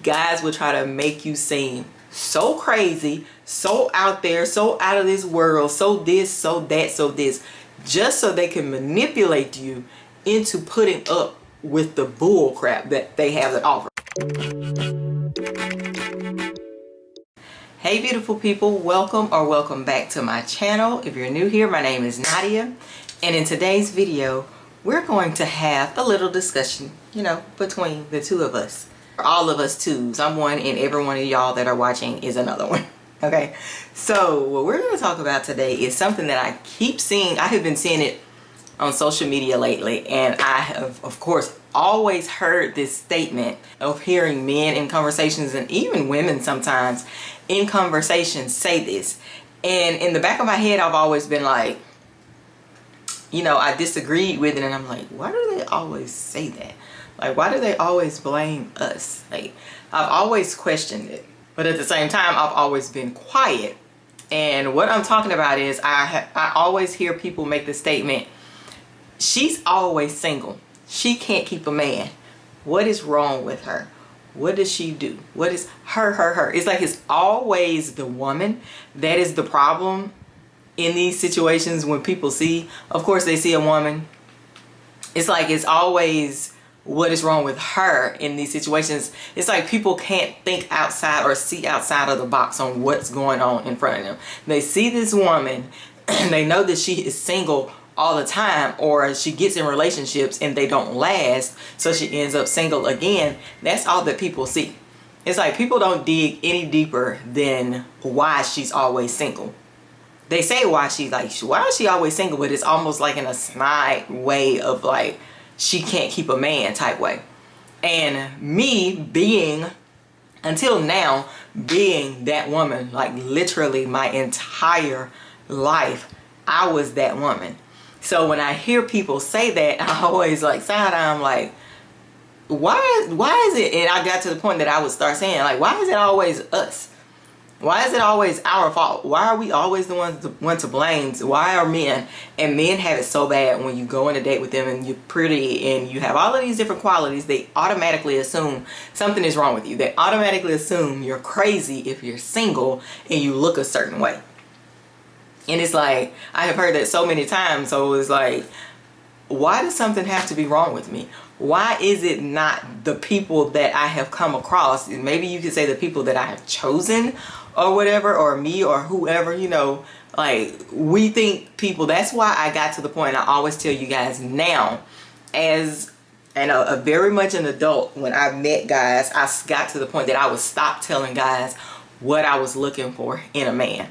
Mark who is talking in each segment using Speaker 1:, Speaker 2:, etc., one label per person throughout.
Speaker 1: guys will try to make you seem so crazy, so out there, so out of this world, so this, so that, so this, just so they can manipulate you into putting up with the bull crap that they have to offer. Hey beautiful people, welcome back to my channel. If you're new here, my name is Nadia, and in today's video we're going to have a little discussion, between the two of us. All of us twos. I'm one, and every one of y'all that are watching is another one. Okay, so what we're going to talk about today is something that I keep seeing. I have been seeing it on social media lately, and I have, of course, always heard this statement of hearing men in conversations, and even women sometimes in conversations, say this. And in the back of my head, I've always been like, I disagreed with it, and I'm like, why do they always say that? Like, why do they always blame us? Like, I've always questioned it, but at the same time, I've always been quiet. And what I'm talking about is I always hear people make the statement, she's always single. She can't keep a man. What is wrong with her? What does she do? What is her? It's like it's always the woman that is the problem in these situations. When people see, of course, they see a woman. It's like it's always what is wrong with her in these situations. It's like people can't think outside or see outside of the box on what's going on in front of them. They see this woman and they know that she is single all the time, or she gets in relationships and they don't last, so she ends up single again. That's all that people see. It's like people don't dig any deeper than why she's always single. They say why is she always single, but it's almost like in a snide way of like, she can't keep a man type way. And me being, until now, being that woman, like literally my entire life, I was that woman. So when I hear people say that, I always like side eye, I'm like, why is it? And I got to the point that I would start saying, like, why is it always us? Why is it always our fault? Why are we always the one to blame? Why are men? And men have it so bad when you go on a date with them and you're pretty and you have all of these different qualities, they automatically assume something is wrong with you. They automatically assume you're crazy if you're single and you look a certain way. And it's like, I have heard that so many times. So it's like, why does something have to be wrong with me? Why is it not the people that I have come across? Maybe you could say the people that I have chosen or whatever, or me or whoever, like we think people. That's why I got to the point, I always tell you guys now, as a very much an adult, when I met guys, I got to the point that I would stop telling guys what I was looking for in a man.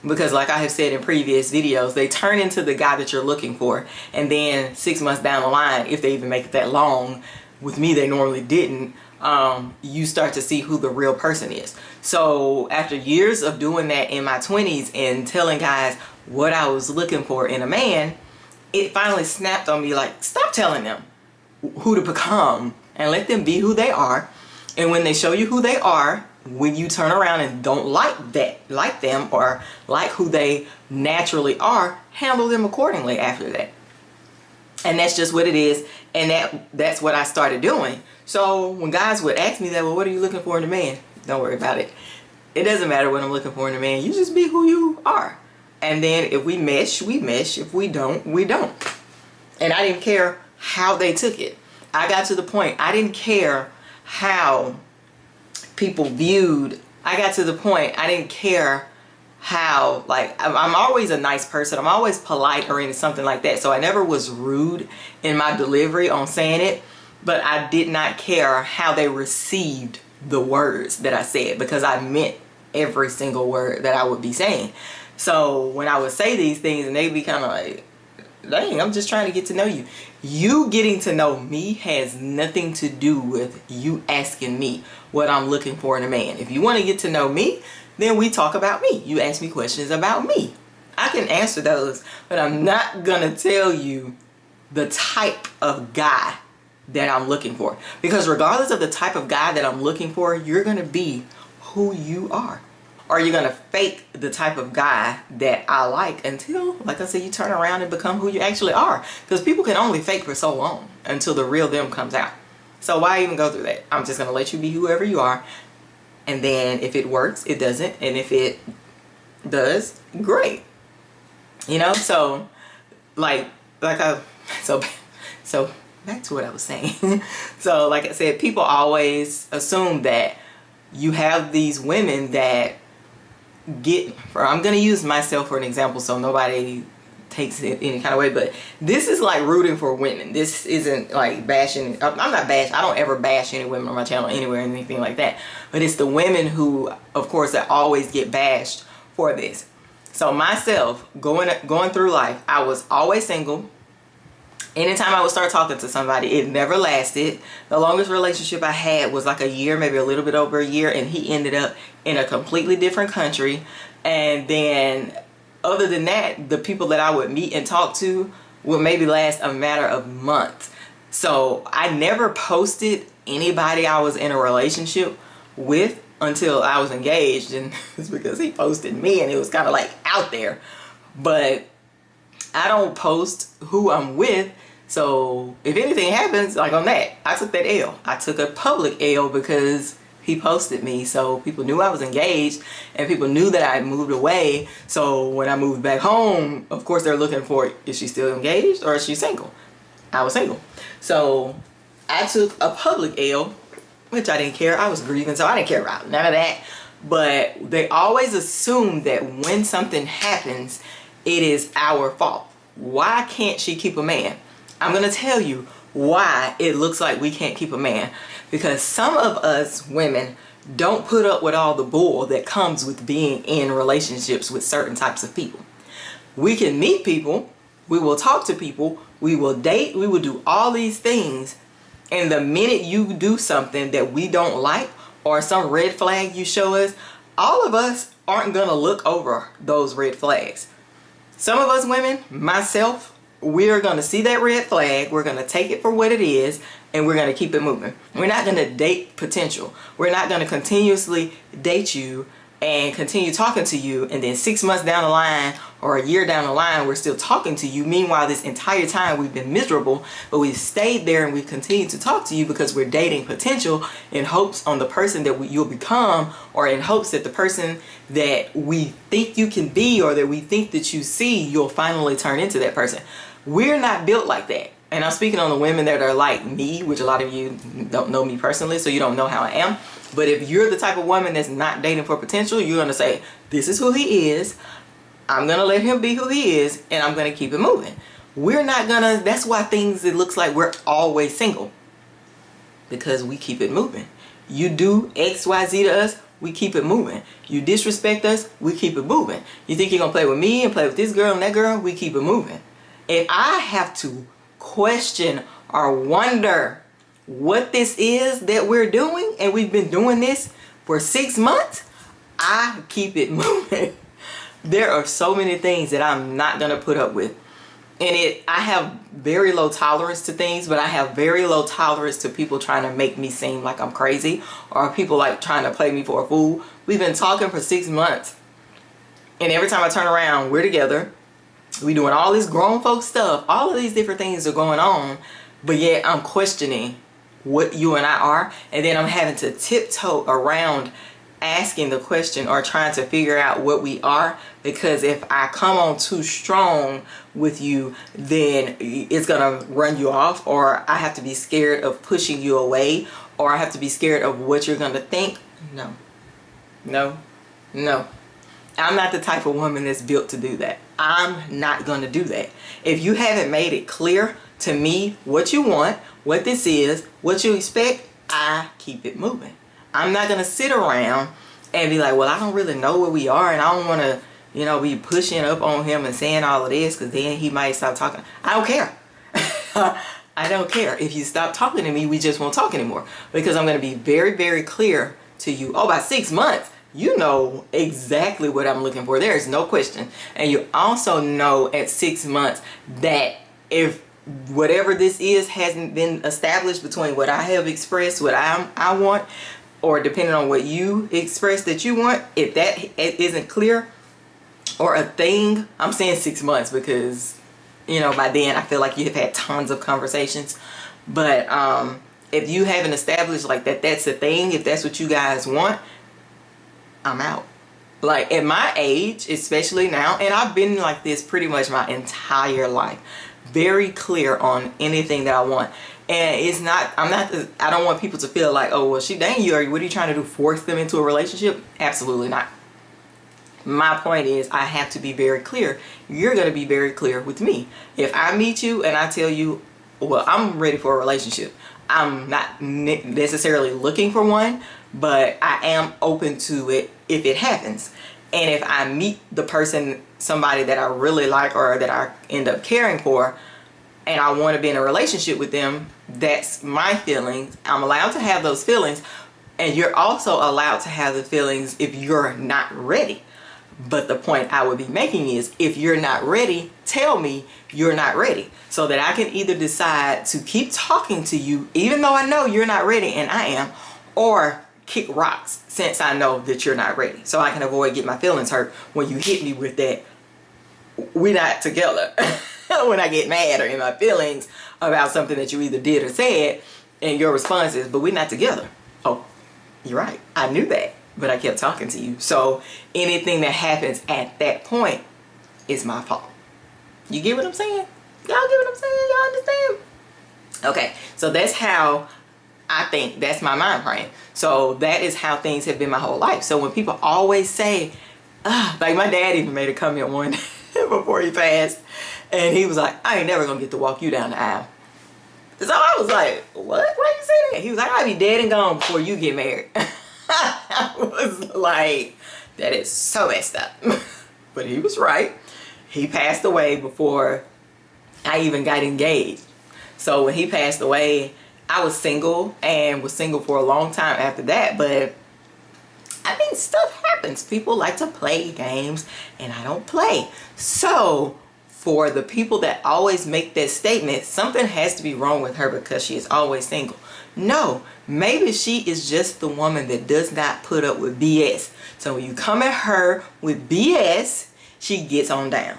Speaker 1: Because like I have said in previous videos, they turn into the guy that you're looking for. And then 6 months down the line, if they even make it that long, with me they normally didn't, you start to see who the real person is. So after years of doing that in my 20s and telling guys what I was looking for in a man, it finally snapped on me like, stop telling them who to become and let them be who they are. And when they show you who they are, when you turn around and don't like them or like who they naturally are, handle them accordingly after that. And that's just what it is. And that's what I started doing. So when guys would ask me that, well, what are you looking for in a man? Don't worry about it. It doesn't matter what I'm looking for in a man. You just be who you are. And then if we mesh, we mesh. If we don't, we don't. And I didn't care how they took it. I got to the point, I didn't care how people viewed. I got to the point, I didn't care how, like, I'm always a nice person. I'm always polite or something like that. So I never was rude in my delivery on saying it, but I did not care how they received the words that I said, because I meant every single word that I would be saying. So when I would say these things and they'd be kind of like, dang, I'm just trying to get to know you. You getting to know me has nothing to do with you asking me what I'm looking for in a man. If you want to get to know me, then we talk about me. You ask me questions about me. I can answer those, but I'm not going to tell you the type of guy that I'm looking for. Because regardless of the type of guy that I'm looking for, you're going to be who you are. Or you're going to fake the type of guy that I like until, like I said, you turn around and become who you actually are. Because people can only fake for so long until the real them comes out. So why even go through that? I'm just gonna let you be whoever you are, and then if it works, it doesn't, and if it does, great. You know, so so back to what I was saying. So like I said, people always assume that you have these women that I'm gonna use myself for an example so nobody takes it any kind of way, but this is like rooting for women. This isn't like bashing. I'm not bashing. I don't ever bash any women on my channel anywhere or anything like that, but it's the women who, of course, that always get bashed for this. So myself, going through life, I was always single. Anytime I would start talking to somebody, it never lasted. The longest relationship I had was like a year, maybe a little bit over a year, and he ended up in a completely different country. And then other than that, the people that I would meet and talk to would maybe last a matter of months. So I never posted anybody I was in a relationship with until I was engaged, and it's because he posted me and it was kind of like out there. But I don't post who I'm with. So if anything happens, like on that, I took that L. I took a public L because he posted me. So people knew I was engaged and people knew that I moved away. So when I moved back home, of course they're looking for, is she still engaged or is she single? I was single. So I took a public L, which I didn't care. I was grieving, so I didn't care about none of that. But they always assume that when something happens, it is our fault. Why can't she keep a man? I'm gonna tell you why it looks like we can't keep a man. Because some of us women don't put up with all the bull that comes with being in relationships with certain types of people. We can meet people, we will talk to people, we will date, we will do all these things. And the minute you do something that we don't like, or some red flag you show us, all of us aren't gonna look over those red flags. Some of us women, myself, we're gonna see that red flag, we're gonna take it for what it is, and we're gonna keep it moving. We're not gonna date potential. We're not gonna continuously date you and continue talking to you, and then 6 months down the line or a year down the line we're still talking to you. Meanwhile, this entire time we've been miserable, but we've stayed there and we've continued to talk to you because we're dating potential in hopes on the person that you'll become, or in hopes that the person that we think you can be or that we think that you see, you'll finally turn into that person. We're not built like that. And I'm speaking on the women that are like me, which a lot of you don't know me personally, so you don't know how I am. But if you're the type of woman that's not dating for potential, you're going to say, this is who he is. I'm going to let him be who he is, and I'm going to keep it moving. We're not going to, that's why it looks like we're always single. Because we keep it moving. You do X, Y, Z to us, we keep it moving. You disrespect us, we keep it moving. You think you're going to play with me and play with this girl and that girl, we keep it moving. If I have to question or wonder what this is that we're doing, and we've been doing this for 6 months, I keep it moving. There are so many things that I'm not gonna put up with. And I have very low tolerance to things, but I have very low tolerance to people trying to make me seem like I'm crazy, or people like trying to play me for a fool. We've been talking for 6 months, and every time I turn around, we're together. We doing all this grown folk stuff. All of these different things are going on, but yet I'm questioning what you and I are, and then I'm having to tiptoe around asking the question or trying to figure out what we are, because if I come on too strong with you, then it's gonna run you off, or I have to be scared of pushing you away, or I have to be scared of what you're gonna think. No, no, no. I'm not the type of woman that's built to do that. I'm not gonna do that. If you haven't made it clear to me what you want, what this is, what you expect, I keep it moving. I'm not gonna sit around and be like, well, I don't really know where we are, and I don't wanna, be pushing up on him and saying all of this, because then he might stop talking. I don't care. I don't care. If you stop talking to me, we just won't talk anymore, because I'm gonna be very, very clear to you. Oh, by 6 months, you know exactly what I'm looking for. There is no question. And you also know at 6 months that if whatever this is hasn't been established between what I have expressed, what I want, or depending on what you express that you want, if that isn't clear or a thing, I'm saying 6 months because, by then I feel like you've had tons of conversations. But If you haven't established like that's the thing, if that's what you guys want, I'm out. Like at my age, especially now, and I've been like this pretty much my entire life, very clear on anything that I want. And it's not, I don't want people to feel like, oh, well, she dating you, or what are you trying to do, force them into a relationship? Absolutely not. My point is, I have to be very clear. You're going to be very clear with me. If I meet you and I tell you, well, I'm ready for a relationship, I'm not necessarily looking for one, but I am open to it if it happens. And if I meet the person, somebody that I really like or that I end up caring for, and I want to be in a relationship with them, that's my feelings. I'm allowed to have those feelings, and you're also allowed to have the feelings if you're not ready. But the point I would be making is, if you're not ready, tell me you're not ready, so that I can either decide to keep talking to you even though I know you're not ready and I am, or kick rocks since I know that you're not ready, so I can avoid getting my feelings hurt when you hit me with that we're not together. When I get mad or in my feelings about something that you either did or said, and your response is, but we're not together. Oh, you're right, I knew that, but I kept talking to you. So anything that happens at that point is my fault. You get what I'm saying? Y'all get what I'm saying? Y'all understand? Okay, so that's how I think, that's my mind frame. So that is how things have been my whole life. So when people always say, like my dad even made a comment one before he passed, and he was like, I ain't never gonna get to walk you down the aisle. So I was like, what? Why you say that? He was like, I'll be dead and gone before you get married. I was like, that is so messed up. But he was right. He passed away before I even got engaged. So when he passed away, I was single, and was single for a long time after that. But I mean, stuff happens. People like to play games, and I don't play. So for the people that always make that statement, something has to be wrong with her because she is always single. No, maybe she is just the woman that does not put up with BS. So when you come at her with BS, she gets on down.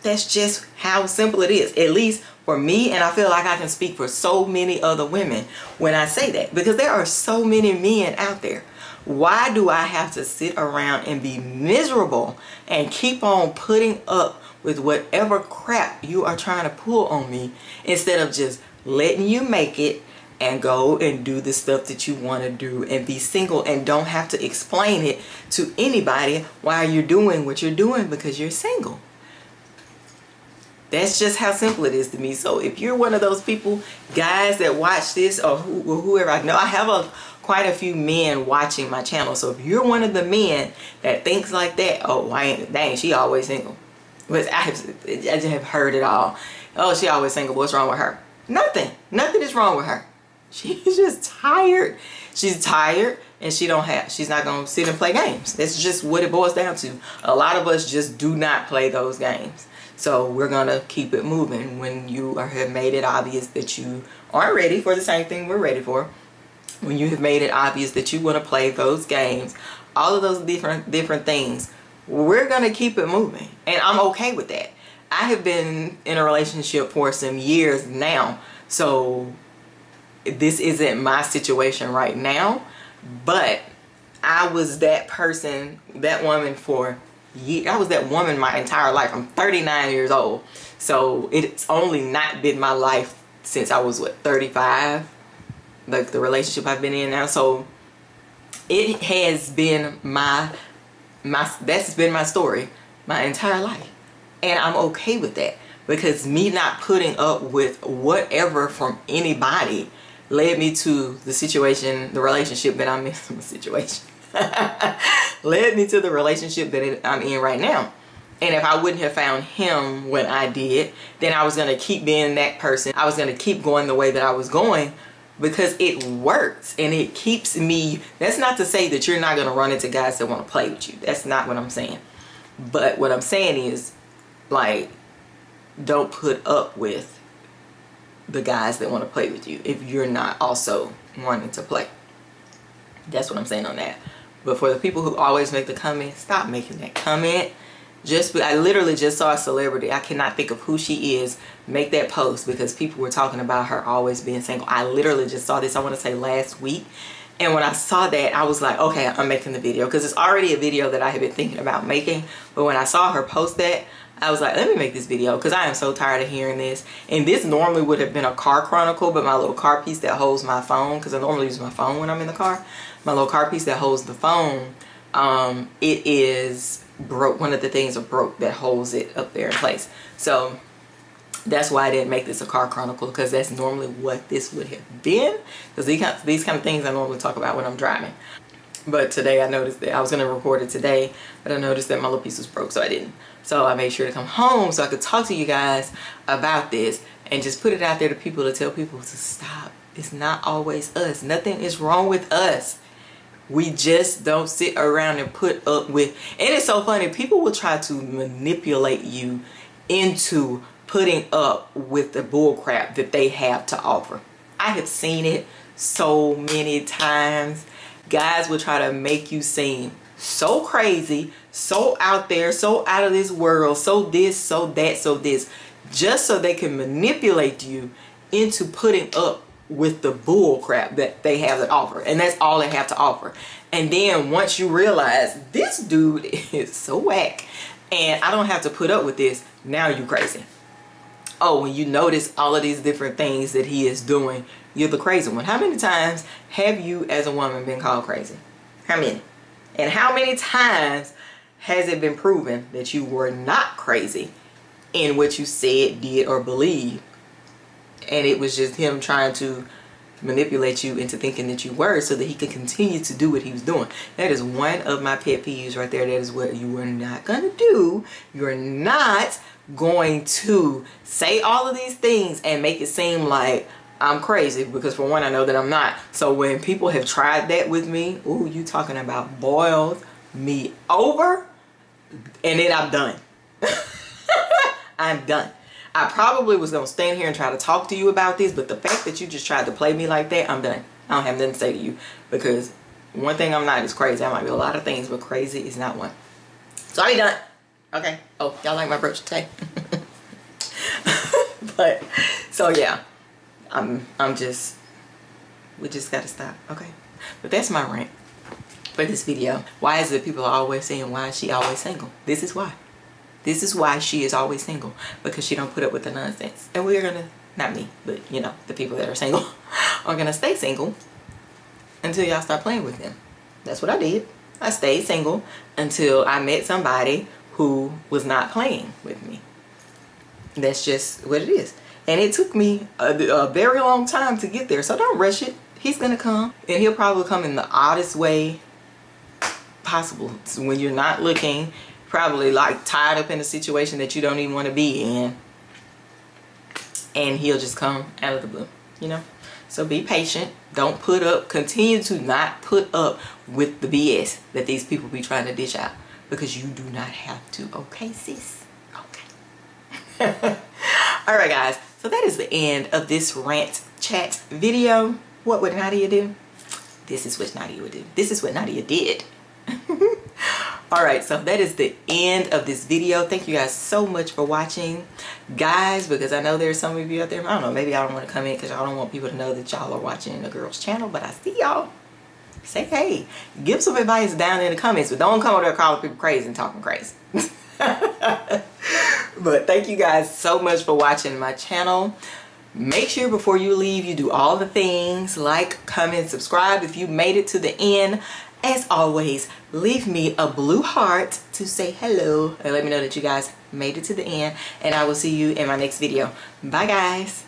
Speaker 1: That's just how simple it is. At least for me, and I feel like I can speak for so many other women when I say that, because there are so many men out there. Why do I have to sit around and be miserable and keep on putting up with whatever crap you are trying to pull on me, instead of just letting you make it and go and do the stuff that you want to do and be single and don't have to explain it to anybody why you're doing what you're doing because you're single? That's just how simple it is to me. So if you're one of those people, guys that watch this, or whoever, I know I have quite a few men watching my channel. So if you're one of the men that thinks like that, oh, dang, she always single. But I just have heard it all. Oh, she always single. What's wrong with her? Nothing. Nothing is wrong with her. She's just tired. She's tired, and she's not going to sit and play games. That's just what it boils down to. A lot of us just do not play those games. So we're going to keep it moving. When you have made it obvious that you aren't ready for the same thing we're ready for, when you have made it obvious that you want to play those games, all of those different things, we're going to keep it moving. And I'm okay with that. I have been in a relationship for some years now, so this isn't my situation right now, but I was that person, that woman for years. I was that woman my entire life. I'm 39 years old, so it's only not been my life since I was 35, like the relationship I've been in now. So it has been that's been my story my entire life, and I'm okay with that, because me not putting up with whatever from anybody led me to the situation, the relationship that I'm in. Led me to the relationship that I'm in right now. And if I wouldn't have found him when I did, then I was going to keep being that person. I was going to keep going the way that I was going, because it works and it keeps me. That's not to say that you're not going to run into guys that want to play with you. That's not what I'm saying. But what I'm saying is, like, don't put up with the guys that want to play with you if you're not also wanting to play. That's what I'm saying on that. But for the people who always make the comment, stop making that comment. I literally just saw a celebrity, I cannot think of who she is, make that post because people were talking about her always being single. I literally just saw this, I want to say last week. And when I saw that, I was like, okay, I'm making the video, because it's already a video that I have been thinking about making. But when I saw her post that, I was like, let me make this video, because I am so tired of hearing this. And this normally would have been a car chronicle, but my little car piece that holds my phone, because I normally use my phone when I'm in the car, my little car piece that holds the phone, it is broke. One of the things are broke that holds it up there in place. So that's why I didn't make this a car chronicle, because that's normally what this would have been, because these kind of things I normally talk about when I'm driving. But today I noticed that I was going to record it today, but I noticed that my little piece was broke, so I didn't. So I made sure to come home so I could talk to you guys about this and just put it out there to people, to tell people to stop. It's not always us. Nothing is wrong with us. We just don't sit around and put up with. And it's so funny, people will try to manipulate you into putting up with the bull crap that they have to offer. I have seen it so many times. Guys will try to make you seem so crazy, so out there, so out of this world, so this, so that, so this, just so they can manipulate you into putting up with the bull crap that they have to offer. And that's all they have to offer. And then once you realize this dude is so whack and I don't have to put up with this, now you crazy. Oh, when you notice all of these different things that he is doing, you're the crazy one. How many times have you as a woman been called crazy? How many? And how many times has it been proven that you were not crazy in what you said, did, or believed? And it was just him trying to manipulate you into thinking that you were, so that he could continue to do what he was doing. That is one of my pet peeves right there. That is what you are not going to do. You're not going to say all of these things and make it seem like I'm crazy, because for one, I know that I'm not. So when people have tried that with me, ooh, you talking about boiled me over, and then I'm done. I'm done. I probably was going to stand here and try to talk to you about this, but the fact that you just tried to play me like that, I'm done. I don't have nothing to say to you, because one thing I'm not is crazy. I might be a lot of things, but crazy is not one. So I'm done. Okay. Oh, y'all like my brooch today? But, so yeah. We just gotta stop, okay? But that's my rant for this video. Why is it people are always saying, why is she always single? This is why. This is why she is always single, because she don't put up with the nonsense. And we're gonna, not me, but you know, the people that are single are gonna stay single until y'all start playing with them. That's what I did. I stayed single until I met somebody who was not playing with me. That's just what it is. And it took me a very long time to get there. So don't rush it. He's going to come. And he'll probably come in the oddest way possible. So when you're not looking, probably like tied up in a situation that you don't even want to be in. And he'll just come out of the blue, you know. So be patient. Don't put up. Continue to not put up with the BS that these people be trying to dish out. Because you do not have to. Okay, sis? Okay. Alright, guys. So that is the end of this rant chat video. What would Nadia do? This is what Nadia would do. This is what Nadia did. Alright, so that is the end of this video. Thank you guys so much for watching. Guys, because I know there's some of you out there, I don't know, maybe I don't want to come in because y'all don't want people to know that y'all are watching a girl's channel, but I see y'all. Say hey. Give some advice down in the comments, but don't come over there calling people crazy and talking crazy. But thank you guys so much for watching my channel. Make sure before you leave you do all the things, like, comment, subscribe if you made it to the end. As always, leave me a blue heart to say hello and let me know that you guys made it to the end, and I will see you in my next video. Bye guys.